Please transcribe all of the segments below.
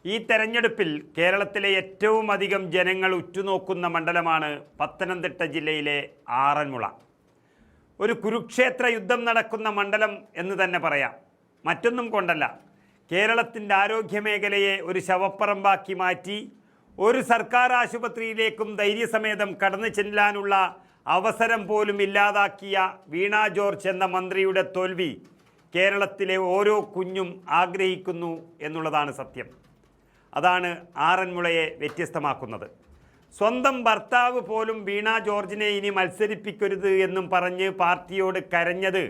ഈ തെരഞ്ഞെടുപ്പിൽ കേരളത്തിലെ ഏറ്റവും അധികം ജനങ്ങൾ ഉറ്റുനോക്കുന്ന മണ്ഡലമാണ് പത്തനംതിട്ട ജില്ലയിലെ ആറന്മുള. ഒരു കുരുക്ഷേത്ര യുദ്ധം നടക്കുന്ന മണ്ഡലം എന്ന് തന്നെ പറയാം. മറ്റൊന്നും കൊണ്ടല്ല, കേരളത്തിൻ്റെ ആരോഗ്യമേഖലയെ ഒരു ശവപ്പറമ്പാക്കി മാറ്റി ഒരു സർക്കാർ ആശുപത്രിയിലേക്കും ധൈര്യസമേതം കടന്നു ചെല്ലാനുള്ള അവസരം പോലും ഇല്ലാതാക്കിയ വീണ ജോർജ് എന്ന മന്ത്രിയുടെ തോൽവി കേരളത്തിലെ ഓരോ കുഞ്ഞും ആഗ്രഹിക്കുന്നു എന്നുള്ളതാണ് സത്യം. അതാണ് ആറന്മുളയെ വ്യത്യസ്തമാക്കുന്നത്. സ്വന്തം ഭർത്താവ് പോലും വീണ ജോർജിനെ ഇനി മത്സരിപ്പിക്കരുത് എന്നും പറഞ്ഞ് പാർട്ടിയോട് കരഞ്ഞത്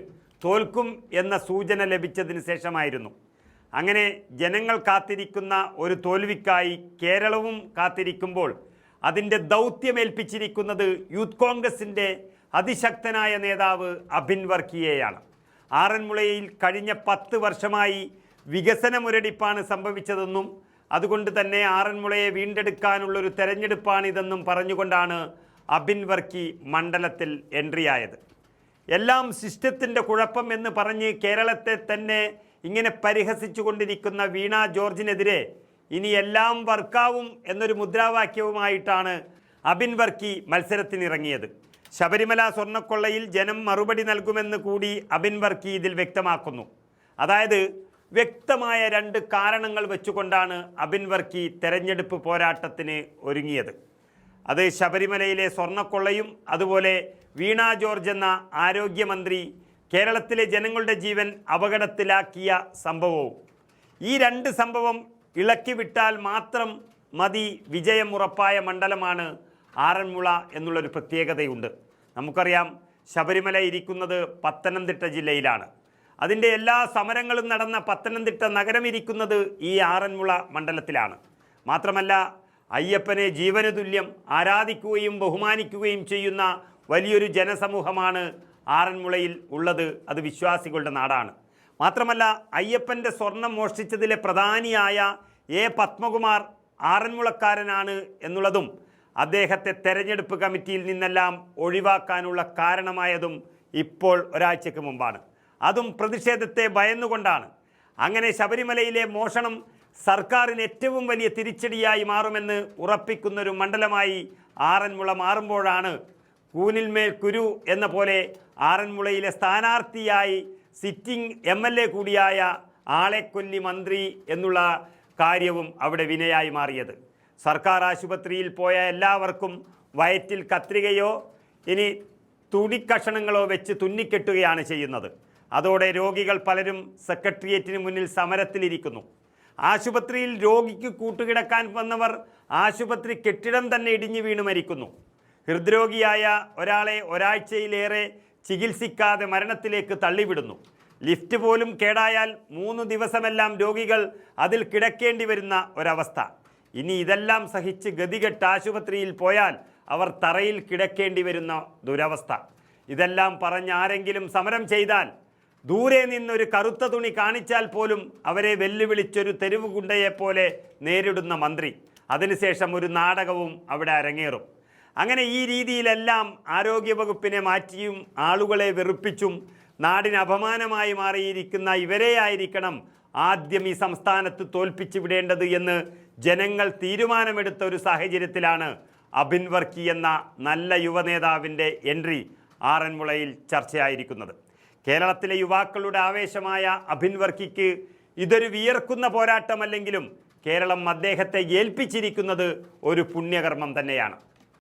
തോൽക്കും എന്ന സൂചന ലഭിച്ചതിന് ശേഷമായിരുന്നു. അങ്ങനെ ജനങ്ങൾ കാത്തിരിക്കുന്ന ഒരു തോൽവിക്കായി കേരളവും കാത്തിരിക്കുമ്പോൾ അതിൻ്റെ ദൗത്യമേൽപ്പിച്ചിരിക്കുന്നത് യൂത്ത് കോൺഗ്രസിൻ്റെ അതിശക്തനായ നേതാവ് അബിൻ വർക്കിയെയാണ്. ആറന്മുളയിൽ കഴിഞ്ഞ 10 വർഷമായി വികസന മുരടിപ്പാണ് സംഭവിച്ചതെന്നും അതുകൊണ്ട് തന്നെ ആറന്മുളയെ വീണ്ടെടുക്കാനുള്ളൊരു തെരഞ്ഞെടുപ്പാണിതെന്നും പറഞ്ഞുകൊണ്ടാണ് അബിൻ വർക്കി മണ്ഡലത്തിൽ എൻട്രി ആയത്. എല്ലാം സിസ്റ്റത്തിൻ്റെ കുഴപ്പം എന്ന് പറഞ്ഞ് കേരളത്തെ തന്നെ ഇങ്ങനെ പരിഹസിച്ചു കൊണ്ടിരിക്കുന്ന വീണ ജോർജിനെതിരെ ഇനി എല്ലാം വർക്കാവും എന്നൊരു മുദ്രാവാക്യവുമായിട്ടാണ് അബിൻ വർക്കി മത്സരത്തിനിറങ്ങിയത്. ശബരിമല സ്വർണ്ണക്കൊള്ളയിൽ ജനം മറുപടി നൽകുമെന്ന് കൂടി അബിൻ വർക്കി ഇതിൽ വ്യക്തമാക്കുന്നു. അതായത് വ്യക്തമായ 2 കാരണങ്ങൾ വെച്ചുകൊണ്ടാണ് അബിൻ വർക്കി തെരഞ്ഞെടുപ്പ് പോരാട്ടത്തിന് ഒരുങ്ങിയത്. അത് ശബരിമലയിലെ സ്വർണ്ണക്കൊള്ളയും അതുപോലെ വീണ ജോർജ് എന്ന ആരോഗ്യമന്ത്രി കേരളത്തിലെ ജനങ്ങളുടെ ജീവൻ അപകടത്തിലാക്കിയ സംഭവവും. ഈ 2 സംഭവം ഇളക്കി വിട്ടാൽ മാത്രം മതി വിജയം ഉറപ്പായ മണ്ഡലമാണ് ആറന്മുള എന്നുള്ളൊരു പ്രത്യേകതയുണ്ട്. നമുക്കറിയാം, ശബരിമല ഇരിക്കുന്നത് പത്തനംതിട്ട ജില്ലയിലാണ്. അതിൻ്റെ എല്ലാ സമരങ്ങളും നടന്ന പത്തനംതിട്ട നഗരം ഇരിക്കുന്നത് ഈ ആറന്മുള മണ്ഡലത്തിലാണ്. മാത്രമല്ല, അയ്യപ്പനെ ജീവന് തുല്യം ആരാധിക്കുകയും ബഹുമാനിക്കുകയും ചെയ്യുന്ന വലിയൊരു ജനസമൂഹമാണ് ആറന്മുളയിൽ ഉള്ളത്. അത് വിശ്വാസികളുടെ നാടാണ്. മാത്രമല്ല, അയ്യപ്പൻ്റെ സ്വർണം മോഷ്ടിച്ചതിലെ പ്രധാനിയായ എ പത്മകുമാർ ആറന്മുളക്കാരനാണ് എന്നുള്ളതും അദ്ദേഹത്തെ തെരഞ്ഞെടുപ്പ് കമ്മിറ്റിയിൽ നിന്നെല്ലാം ഒഴിവാക്കാനുള്ള കാരണമായതും ഇപ്പോൾ ഒരാഴ്ചയ്ക്ക് മുമ്പാണ്. അതും പ്രതിഷേധത്തെ ഭയന്നുകൊണ്ടാണ്. അങ്ങനെ ശബരിമലയിലെ മോഷണം സർക്കാരിന് ഏറ്റവും വലിയ തിരിച്ചടിയായി മാറുമെന്ന് ഉറപ്പിക്കുന്നൊരു മണ്ഡലമായി ആറന്മുള മാറുമ്പോഴാണ് കൂനിൽമേൽ കുരു എന്ന പോലെ ആറന്മുളയിലെ സ്ഥാനാർത്ഥിയായി സിറ്റിംഗ് MLA കൂടിയായ ആളെക്കൊല്ലി മന്ത്രി എന്നുള്ള കാര്യവും അവിടെ വിനയായി മാറിയത്. സർക്കാർ ആശുപത്രിയിൽ പോയ എല്ലാവർക്കും വയറ്റിൽ കത്രികയോ ഇനി തുണിക്കഷണങ്ങളോ വെച്ച് തുന്നിക്കെട്ടുകയാണ് ചെയ്യുന്നത്. അതോടെ രോഗികൾ പലരും സെക്രട്ടേറിയറ്റിന് മുന്നിൽ സമരത്തിലിരിക്കുന്നു. ആശുപത്രിയിൽ രോഗിക്ക് കൂട്ടുകിടക്കാൻ വന്നവർ ആശുപത്രി കെട്ടിടം തന്നെ ഇടിഞ്ഞു വീണ് മരിക്കുന്നു. ഹൃദ്രോഗിയായ ഒരാളെ ഒരാഴ്ചയിലേറെ ചികിത്സിക്കാതെ മരണത്തിലേക്ക് തള്ളിവിടുന്നു. ലിഫ്റ്റ് പോലും കേടായാൽ 3 ദിവസമെല്ലാം രോഗികൾ അതിൽ കിടക്കേണ്ടി വരുന്ന ഒരവസ്ഥ. ഇനി ഇതെല്ലാം സഹിച്ച് ഗതികെട്ട് ആശുപത്രിയിൽ പോയാൽ അവർ തറയിൽ കിടക്കേണ്ടി വരുന്ന ദുരവസ്ഥ. ഇതെല്ലാം പറഞ്ഞ് ആരെങ്കിലും സമരം ചെയ്താൽ ദൂരെ നിന്നൊരു കറുത്ത തുണി കാണിച്ചാൽ പോലും അവരെ വെല്ലുവിളിച്ചൊരു തെരുവ് ഗുണ്ടയെപ്പോലെ നേരിടുന്ന മന്ത്രി. അതിനുശേഷം ഒരു നാടകവും അവിടെ അരങ്ങേറും. അങ്ങനെ ഈ രീതിയിലെല്ലാം ആരോഗ്യവകുപ്പിനെ മാറ്റിയും ആളുകളെ വെറുപ്പിച്ചും നാടിന് അപമാനമായി മാറിയിരിക്കുന്ന ഇവരെയായിരിക്കണം ആദ്യം ഈ സംസ്ഥാനത്ത് തോൽപ്പിച്ചു വിടേണ്ടത് എന്ന് ജനങ്ങൾ തീരുമാനമെടുത്ത ഒരു സാഹചര്യത്തിലാണ് അബിൻ വർക്കി എന്ന നല്ല യുവനേതാവിൻ്റെ എൻട്രി ആറന്മുളയിൽ ചർച്ചയായിരിക്കുന്നത്. കേരളത്തിലെ യുവാക്കളുടെ ആവേശമായ അബിൻ വർക്കിക്ക് ഇതൊരു വിയർക്കുന്ന പോരാട്ടമല്ലെങ്കിലും കേരളം അദ്ദേഹത്തെ ഏൽപ്പിച്ചിരിക്കുന്നത് ഒരു പുണ്യകർമ്മം തന്നെയാണ്.